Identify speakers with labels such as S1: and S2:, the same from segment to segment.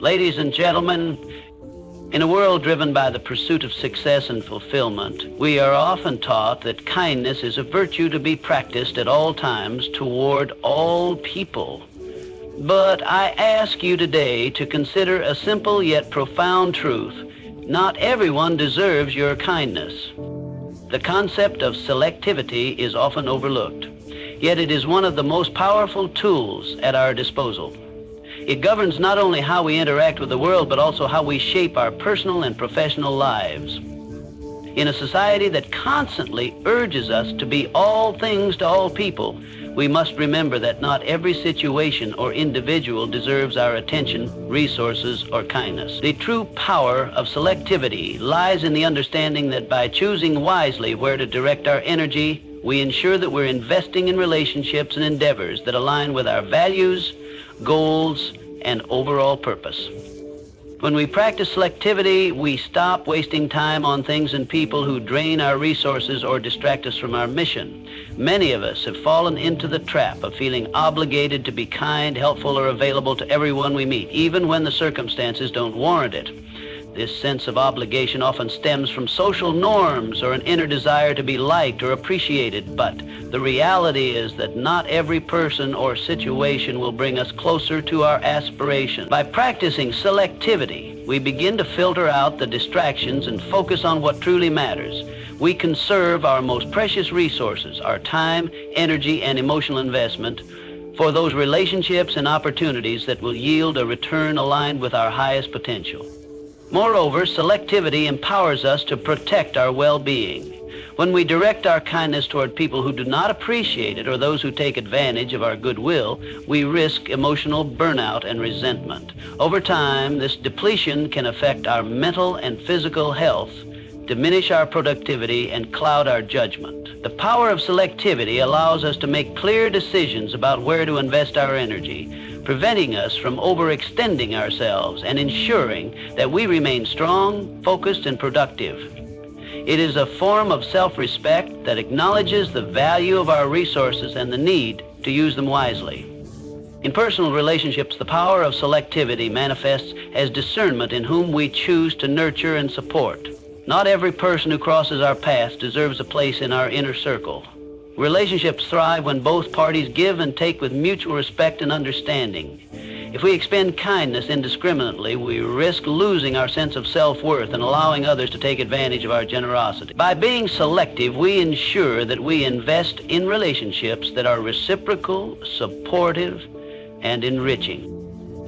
S1: Ladies and gentlemen, in a world driven by the pursuit of success and fulfillment, we are often taught that kindness is a virtue to be practiced at all times toward all people. But I ask you today to consider a simple yet profound truth. Not everyone deserves your kindness. The concept of selectivity is often overlooked, yet it is one of the most powerful tools at our disposal. It governs not only how we interact with the world, but also how we shape our personal and professional lives. In a society that constantly urges us to be all things to all people, we must remember that not every situation or individual deserves our attention, resources, or kindness. The true power of selectivity lies in the understanding that by choosing wisely where to direct our energy, we ensure that we're investing in relationships and endeavors that align with our values, goals, and overall purpose. When we practice selectivity, we stop wasting time on things and people who drain our resources or distract us from our mission. Many of us have fallen into the trap of feeling obligated to be kind, helpful, or available to everyone we meet, even when the circumstances don't warrant it. This sense of obligation often stems from social norms or an inner desire to be liked or appreciated, but the reality is that not every person or situation will bring us closer to our aspiration. By practicing selectivity, we begin to filter out the distractions and focus on what truly matters. We conserve our most precious resources, our time, energy, and emotional investment, for those relationships and opportunities that will yield a return aligned with our highest potential. Moreover, selectivity empowers us to protect our well-being. When we direct our kindness toward people who do not appreciate it or those who take advantage of our goodwill, we risk emotional burnout and resentment. Over time, this depletion can affect our mental and physical health, diminish our productivity, and cloud our judgment. The power of selectivity allows us to make clear decisions about where to invest our energy, preventing us from overextending ourselves and ensuring that we remain strong, focused, and productive. It is a form of self-respect that acknowledges the value of our resources and the need to use them wisely. In personal relationships, the power of selectivity manifests as discernment in whom we choose to nurture and support. Not every person who crosses our path deserves a place in our inner circle. Relationships thrive when both parties give and take with mutual respect and understanding. If we expend kindness indiscriminately, we risk losing our sense of self-worth and allowing others to take advantage of our generosity. By being selective, we ensure that we invest in relationships that are reciprocal, supportive, and enriching.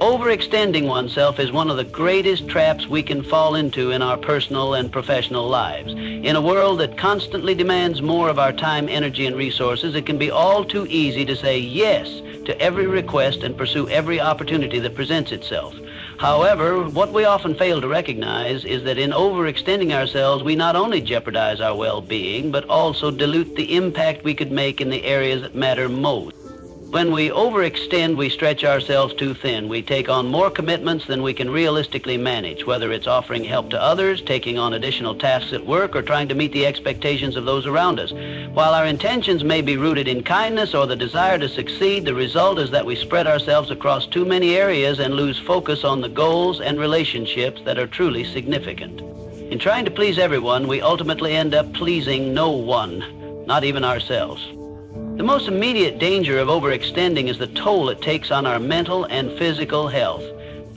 S1: Overextending oneself is one of the greatest traps we can fall into in our personal and professional lives. In a world that constantly demands more of our time, energy, and resources, it can be all too easy to say yes to every request and pursue every opportunity that presents itself. However, what we often fail to recognize is that in overextending ourselves, we not only jeopardize our well-being, but also dilute the impact we could make in the areas that matter most. When we overextend, we stretch ourselves too thin. We take on more commitments than we can realistically manage, whether it's offering help to others, taking on additional tasks at work, or trying to meet the expectations of those around us. While our intentions may be rooted in kindness or the desire to succeed, the result is that we spread ourselves across too many areas and lose focus on the goals and relationships that are truly significant. In trying to please everyone, we ultimately end up pleasing no one, not even ourselves. The most immediate danger of overextending is the toll it takes on our mental and physical health.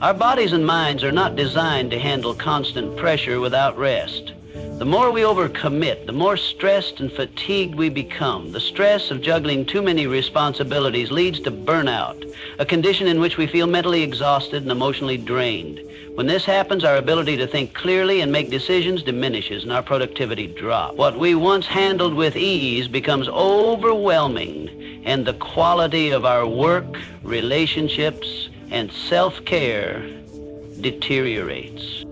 S1: Our bodies and minds are not designed to handle constant pressure without rest. The more we overcommit, the more stressed and fatigued we become. The stress of juggling too many responsibilities leads to burnout, a condition in which we feel mentally exhausted and emotionally drained. When this happens, our ability to think clearly and make decisions diminishes and our productivity drops. What we once handled with ease becomes overwhelming, and the quality of our work, relationships, and self-care deteriorates.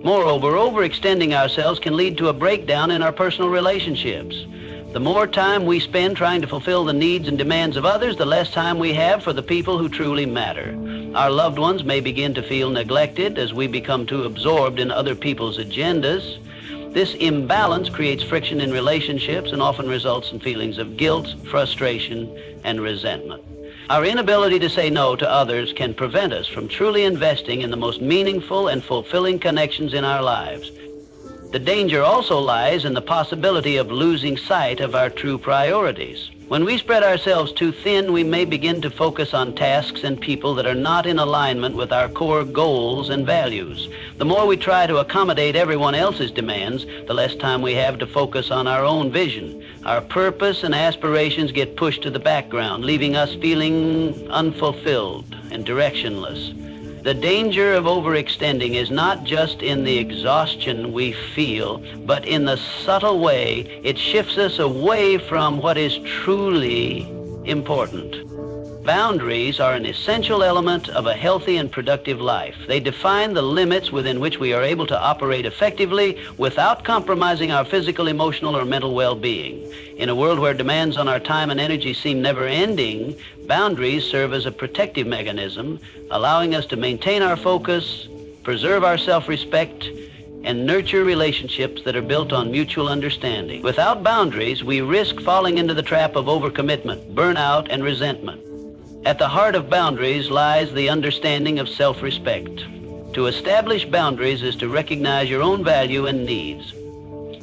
S1: Moreover, overextending ourselves can lead to a breakdown in our personal relationships. The more time we spend trying to fulfill the needs and demands of others, the less time we have for the people who truly matter. Our loved ones may begin to feel neglected as we become too absorbed in other people's agendas. This imbalance creates friction in relationships and often results in feelings of guilt, frustration, and resentment. Our inability to say no to others can prevent us from truly investing in the most meaningful and fulfilling connections in our lives. The danger also lies in the possibility of losing sight of our true priorities. When we spread ourselves too thin, we may begin to focus on tasks and people that are not in alignment with our core goals and values. The more we try to accommodate everyone else's demands, the less time we have to focus on our own vision. Our purpose and aspirations get pushed to the background, leaving us feeling unfulfilled and directionless. The danger of overextending is not just in the exhaustion we feel, but in the subtle way it shifts us away from what is truly important. Boundaries are an essential element of a healthy and productive life. They define the limits within which we are able to operate effectively without compromising our physical, emotional, or mental well-being. In a world where demands on our time and energy seem never-ending, boundaries serve as a protective mechanism, allowing us to maintain our focus, preserve our self-respect, and nurture relationships that are built on mutual understanding. Without boundaries, we risk falling into the trap of overcommitment, burnout, and resentment. At the heart of boundaries lies the understanding of self-respect. To establish boundaries is to recognize your own value and needs.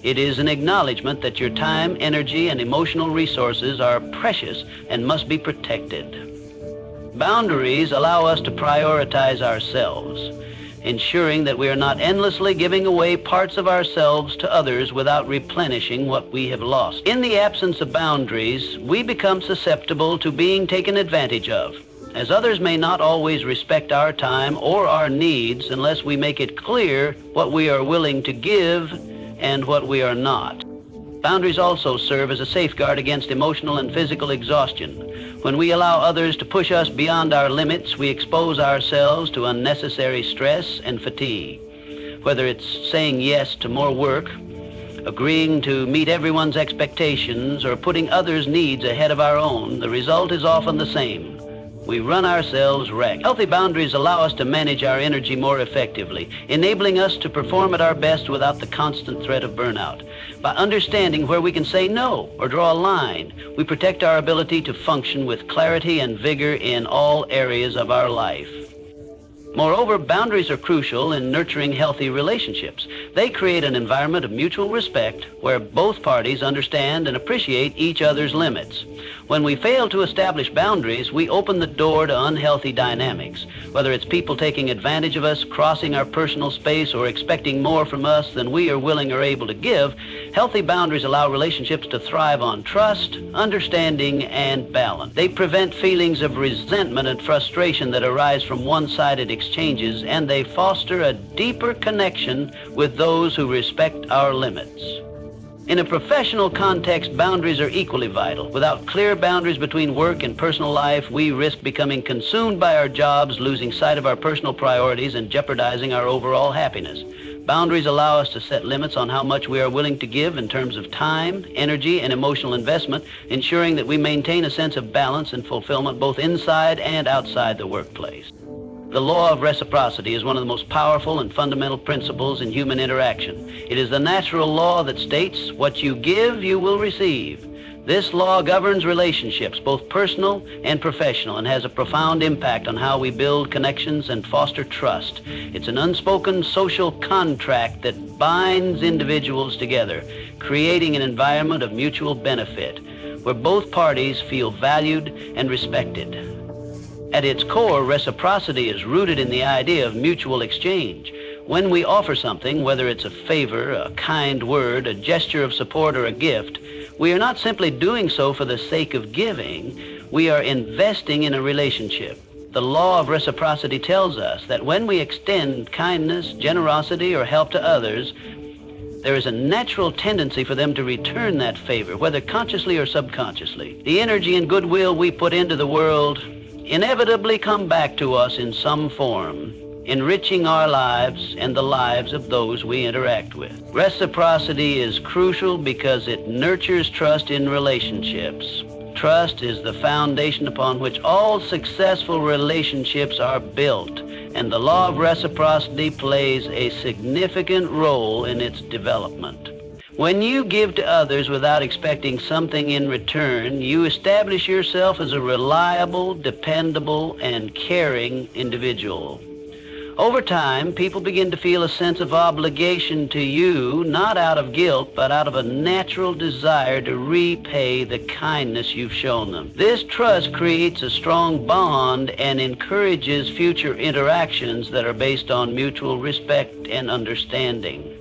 S1: It is an acknowledgement that your time, energy, and emotional resources are precious and must be protected. Boundaries allow us to prioritize ourselves, ensuring that we are not endlessly giving away parts of ourselves to others without replenishing what we have lost. In the absence of boundaries, we become susceptible to being taken advantage of, as others may not always respect our time or our needs unless we make it clear what we are willing to give and what we are not. Boundaries also serve as a safeguard against emotional and physical exhaustion. When we allow others to push us beyond our limits, we expose ourselves to unnecessary stress and fatigue. Whether it's saying yes to more work, agreeing to meet everyone's expectations, or putting others' needs ahead of our own, the result is often the same. We run ourselves ragged. Healthy boundaries allow us to manage our energy more effectively, enabling us to perform at our best without the constant threat of burnout. By understanding where we can say no or draw a line, we protect our ability to function with clarity and vigor in all areas of our life. Moreover, boundaries are crucial in nurturing healthy relationships. They create an environment of mutual respect where both parties understand and appreciate each other's limits. When we fail to establish boundaries, we open the door to unhealthy dynamics. Whether it's people taking advantage of us, crossing our personal space, or expecting more from us than we are willing or able to give, healthy boundaries allow relationships to thrive on trust, understanding, and balance. They prevent feelings of resentment and frustration that arise from one-sided exchanges, and they foster a deeper connection with those who respect our limits. In a professional context, boundaries are equally vital. Without clear boundaries between work and personal life, we risk becoming consumed by our jobs, losing sight of our personal priorities, and jeopardizing our overall happiness. Boundaries allow us to set limits on how much we are willing to give in terms of time, energy, and emotional investment, ensuring that we maintain a sense of balance and fulfillment both inside and outside the workplace. The law of reciprocity is one of the most powerful and fundamental principles in human interaction. It is the natural law that states, what you give, you will receive. This law governs relationships, both personal and professional, and has a profound impact on how we build connections and foster trust. It's an unspoken social contract that binds individuals together, creating an environment of mutual benefit, where both parties feel valued and respected. At its core, reciprocity is rooted in the idea of mutual exchange. When we offer something, whether it's a favor, a kind word, a gesture of support, or a gift, we are not simply doing so for the sake of giving. We are investing in a relationship. The law of reciprocity tells us that when we extend kindness, generosity, or help to others, there is a natural tendency for them to return that favor, whether consciously or subconsciously. The energy and goodwill we put into the world inevitably come back to us in some form, enriching our lives and the lives of those we interact with. Reciprocity is crucial because it nurtures trust in relationships. Trust is the foundation upon which all successful relationships are built, and the law of reciprocity plays a significant role in its development. When you give to others without expecting something in return, you establish yourself as a reliable, dependable, and caring individual. Over time, people begin to feel a sense of obligation to you, not out of guilt, but out of a natural desire to repay the kindness you've shown them. This trust creates a strong bond and encourages future interactions that are based on mutual respect and understanding.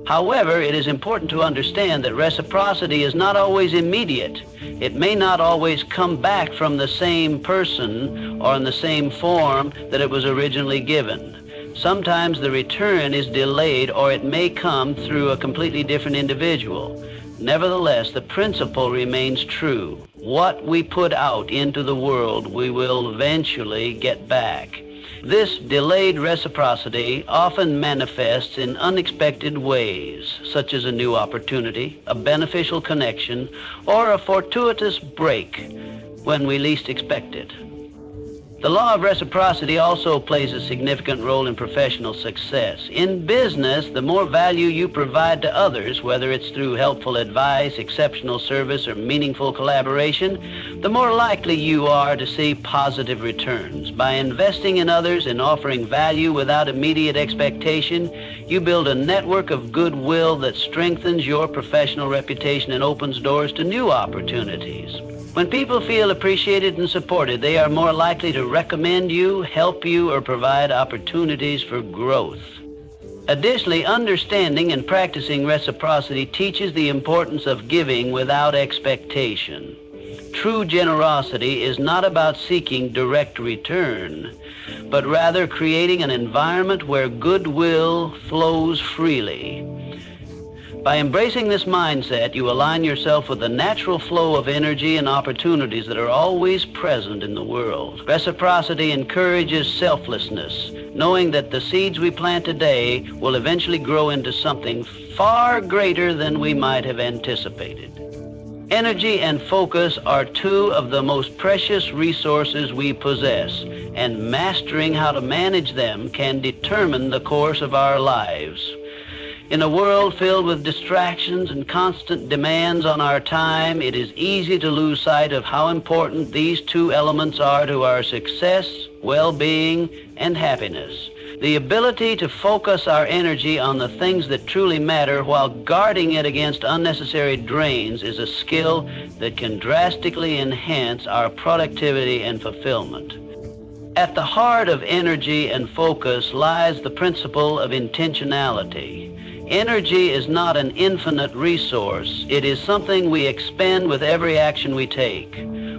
S1: However, it is important to understand that reciprocity is not always immediate. It may not always come back from the same person or in the same form that it was originally given. Sometimes the return is delayed, or it may come through a completely different individual. Nevertheless, the principle remains true. What we put out into the world, we will eventually get back. This delayed reciprocity often manifests in unexpected ways, such as a new opportunity, a beneficial connection, or a fortuitous break when we least expect it. The law of reciprocity also plays a significant role in professional success. In business, the more value you provide to others, whether it's through helpful advice, exceptional service, or meaningful collaboration, the more likely you are to see positive returns. By investing in others and offering value without immediate expectation, you build a network of goodwill that strengthens your professional reputation and opens doors to new opportunities. When people feel appreciated and supported, they are more likely to recommend you, help you, or provide opportunities for growth. Additionally, understanding and practicing reciprocity teaches the importance of giving without expectation. True generosity is not about seeking direct return, but rather creating an environment where goodwill flows freely. By embracing this mindset, you align yourself with the natural flow of energy and opportunities that are always present in the world. Reciprocity encourages selflessness, knowing that the seeds we plant today will eventually grow into something far greater than we might have anticipated. Energy and focus are two of the most precious resources we possess, and mastering how to manage them can determine the course of our lives. In a world filled with distractions and constant demands on our time, it is easy to lose sight of how important these two elements are to our success, well-being, and happiness. The ability to focus our energy on the things that truly matter while guarding it against unnecessary drains is a skill that can drastically enhance our productivity and fulfillment. At the heart of energy and focus lies the principle of intentionality. Energy is not an infinite resource. It is something we expend with every action we take.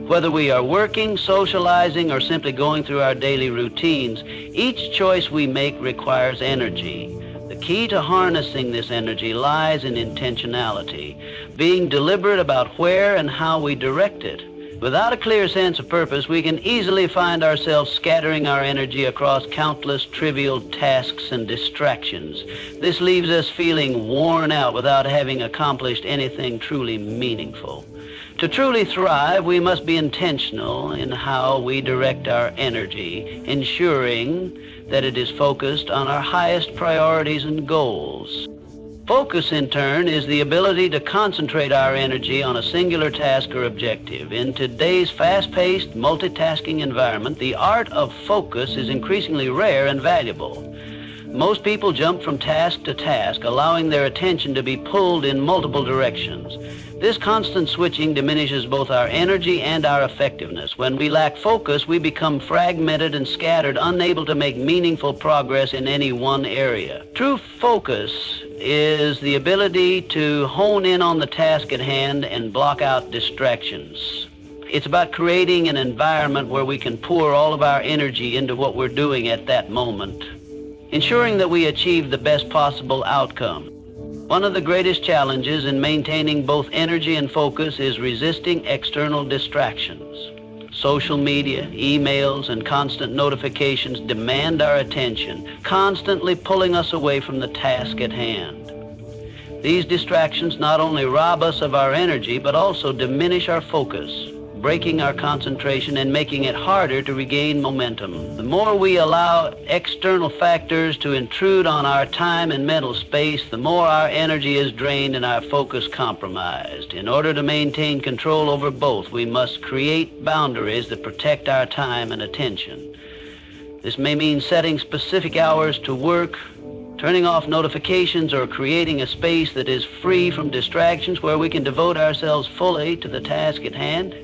S1: Whether we are working, socializing, or simply going through our daily routines, each choice we make requires energy. The key to harnessing this energy lies in intentionality, being deliberate about where and how we direct it. Without a clear sense of purpose, we can easily find ourselves scattering our energy across countless trivial tasks and distractions. This leaves us feeling worn out without having accomplished anything truly meaningful. To truly thrive, we must be intentional in how we direct our energy, ensuring that it is focused on our highest priorities and goals. Focus, in turn, is the ability to concentrate our energy on a singular task or objective. In today's fast-paced, multitasking environment, the art of focus is increasingly rare and valuable. Most people jump from task to task, allowing their attention to be pulled in multiple directions. This constant switching diminishes both our energy and our effectiveness. When we lack focus, we become fragmented and scattered, unable to make meaningful progress in any one area. True focus is the ability to hone in on the task at hand and block out distractions. It's about creating an environment where we can pour all of our energy into what we're doing at that moment, ensuring that we achieve the best possible outcome. One of the greatest challenges in maintaining both energy and focus is resisting external distractions. Social media, emails, and constant notifications demand our attention, constantly pulling us away from the task at hand. These distractions not only rob us of our energy, but also diminish our focus, breaking our concentration and making it harder to regain momentum. The more we allow external factors to intrude on our time and mental space, the more our energy is drained and our focus compromised. In order to maintain control over both, we must create boundaries that protect our time and attention. This may mean setting specific hours to work, turning off notifications, or creating a space that is free from distractions where we can devote ourselves fully to the task at hand.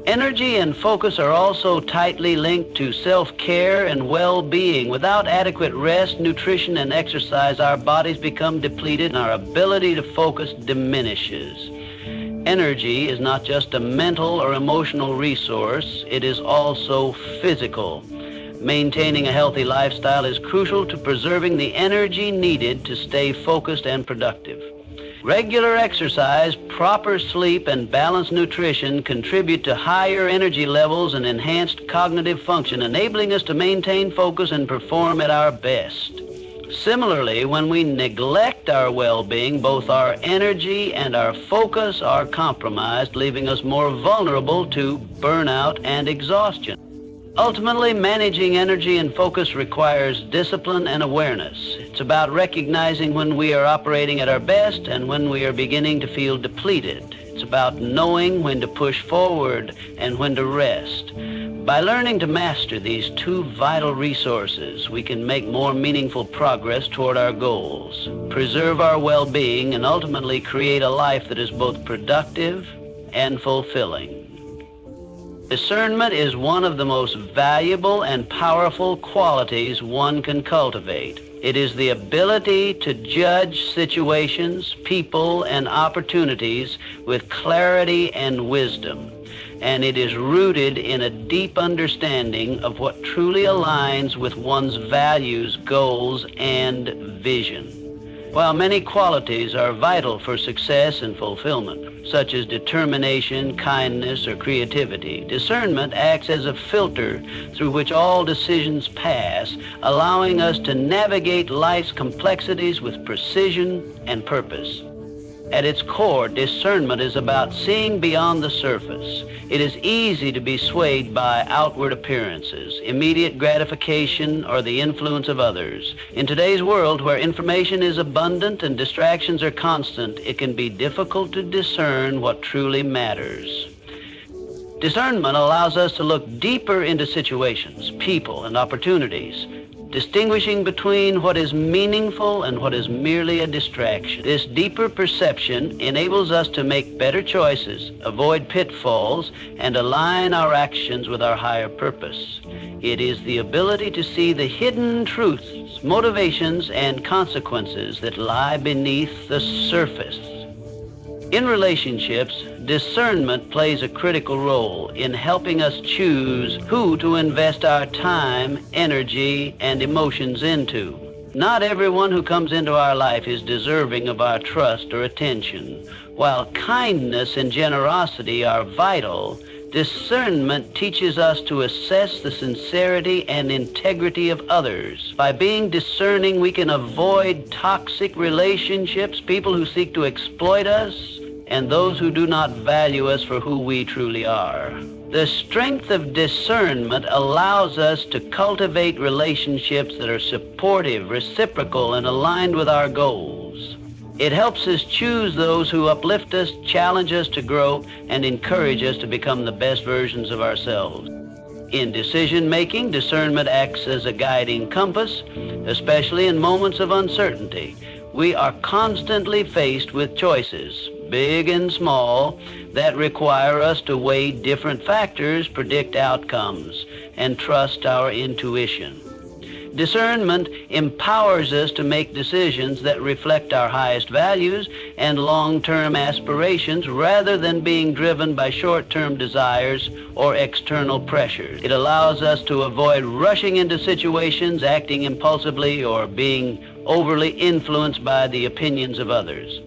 S1: Energy and focus are also tightly linked to self-care and well-being. Without adequate rest, nutrition, and exercise, our bodies become depleted and our ability to focus diminishes. Energy is not just a mental or emotional resource, it is also physical. Maintaining a healthy lifestyle is crucial to preserving the energy needed to stay focused and productive. Regular exercise, proper sleep, and balanced nutrition contribute to higher energy levels and enhanced cognitive function, enabling us to maintain focus and perform at our best. Similarly, when we neglect our well-being, both our energy and our focus are compromised, leaving us more vulnerable to burnout and exhaustion. Ultimately, managing energy and focus requires discipline and awareness. It's about recognizing when we are operating at our best and when we are beginning to feel depleted. It's about knowing when to push forward and when to rest. By learning to master these two vital resources, we can make more meaningful progress toward our goals, preserve our well-being, and ultimately create a life that is both productive and fulfilling. Discernment is one of the most valuable and powerful qualities one can cultivate. It is the ability to judge situations, people, and opportunities with clarity and wisdom. And it is rooted in a deep understanding of what truly aligns with one's values, goals, and vision. While many qualities are vital for success and fulfillment, such as determination, kindness, or creativity, discernment acts as a filter through which all decisions pass, allowing us to navigate life's complexities with precision and purpose. At its core, discernment is about seeing beyond the surface. It is easy to be swayed by outward appearances, immediate gratification, or the influence of others. In today's world, where information is abundant and distractions are constant, it can be difficult to discern what truly matters. Discernment allows us to look deeper into situations, people, and opportunities, distinguishing between what is meaningful and what is merely a distraction. This deeper perception enables us to make better choices, avoid pitfalls, and align our actions with our higher purpose. It is the ability to see the hidden truths, motivations, and consequences that lie beneath the surface. In relationships, discernment plays a critical role in helping us choose who to invest our time, energy, and emotions into. Not everyone who comes into our life is deserving of our trust or attention. While kindness and generosity are vital, discernment teaches us to assess the sincerity and integrity of others. By being discerning, we can avoid toxic relationships, people who seek to exploit us, and those who do not value us for who we truly are. The strength of discernment allows us to cultivate relationships that are supportive, reciprocal, and aligned with our goals. It helps us choose those who uplift us, challenge us to grow, and encourage us to become the best versions of ourselves. In decision-making, discernment acts as a guiding compass, especially in moments of uncertainty. We are constantly faced with choices, big and small, that require us to weigh different factors, predict outcomes, and trust our intuition. Discernment empowers us to make decisions that reflect our highest values and long-term aspirations rather than being driven by short-term desires or external pressures. It allows us to avoid rushing into situations, acting impulsively, or being overly influenced by the opinions of others.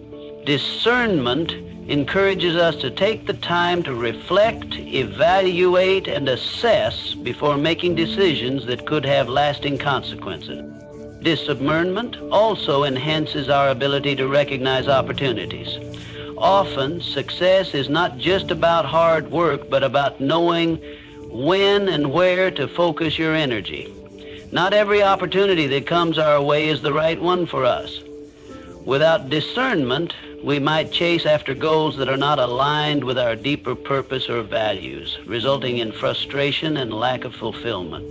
S1: Discernment encourages us to take the time to reflect, evaluate, and assess before making decisions that could have lasting consequences. Discernment also enhances our ability to recognize opportunities. Often, success is not just about hard work, but about knowing when and where to focus your energy. Not every opportunity that comes our way is the right one for us. Without discernment, we might chase after goals that are not aligned with our deeper purpose or values, resulting in frustration and lack of fulfillment.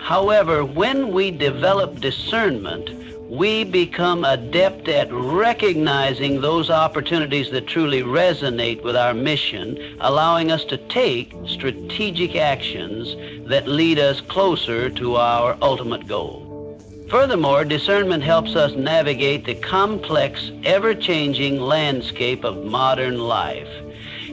S1: However, when we develop discernment, we become adept at recognizing those opportunities that truly resonate with our mission, allowing us to take strategic actions that lead us closer to our ultimate goal. Furthermore, discernment helps us navigate the complex, ever-changing landscape of modern life.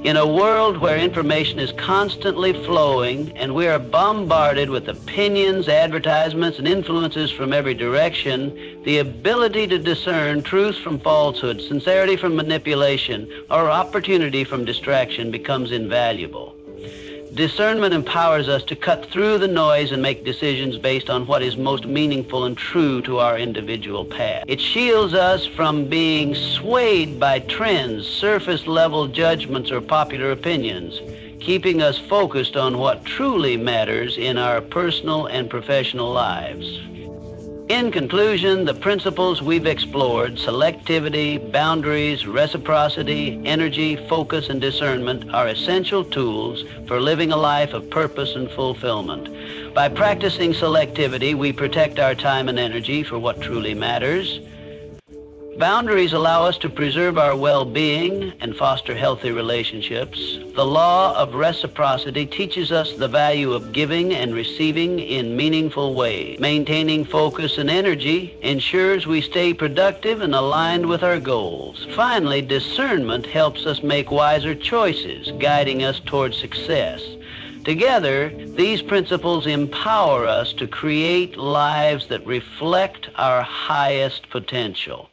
S1: In a world where information is constantly flowing and we are bombarded with opinions, advertisements, and influences from every direction, the ability to discern truth from falsehood, sincerity from manipulation, or opportunity from distraction becomes invaluable. Discernment empowers us to cut through the noise and make decisions based on what is most meaningful and true to our individual path. It shields us from being swayed by trends, surface-level judgments, or popular opinions, keeping us focused on what truly matters in our personal and professional lives. In conclusion, the principles we've explored, selectivity, boundaries, reciprocity, energy, focus, and discernment, are essential tools for living a life of purpose and fulfillment. By practicing selectivity, we protect our time and energy for what truly matters. Boundaries allow us to preserve our well-being and foster healthy relationships. The law of reciprocity teaches us the value of giving and receiving in meaningful ways. Maintaining focus and energy ensures we stay productive and aligned with our goals. Finally, discernment helps us make wiser choices, guiding us toward success. Together, these principles empower us to create lives that reflect our highest potential.